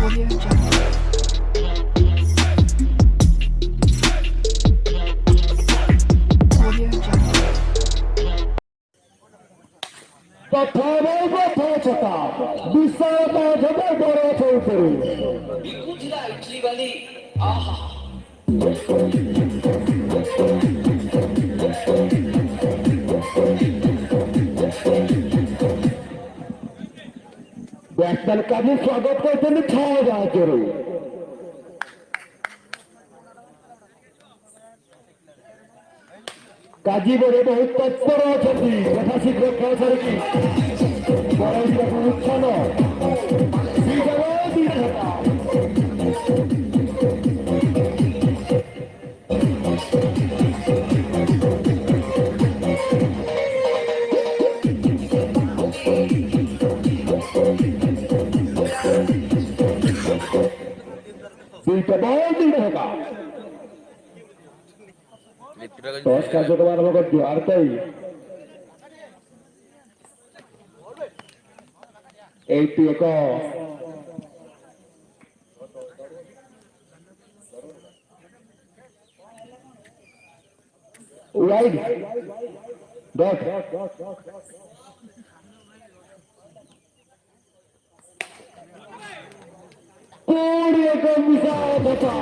Audio Jungle. Audio Jungle. Batsman Kazi স্বাগত করছেন ৬,০০০ জোরে। কাজী বলে বহুত তৎপর অଛନ୍ତି যথা শীঘ্র খেলা ছাড়ি উচ্ছন্ন দুইটা বল দুই টাকা टॉस कार्यक्रम हारता ही एक वाइड डॉट पूरी एक विशाल बचा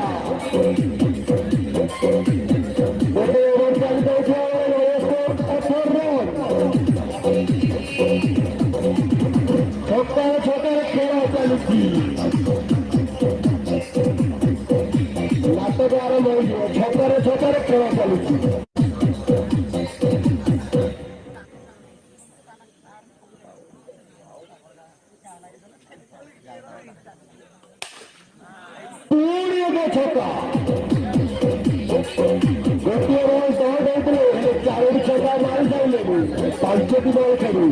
छोटा खेला चलती नाटक आरंभ हो छोटा खेला चलती पूरी छोटा गोटे बॉल दौड़ चारों छोटा मार जाए पांचटी बॉल खेलू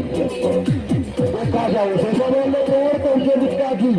देखा जाए शेष बॉल दौड़ पहुंचे KAJI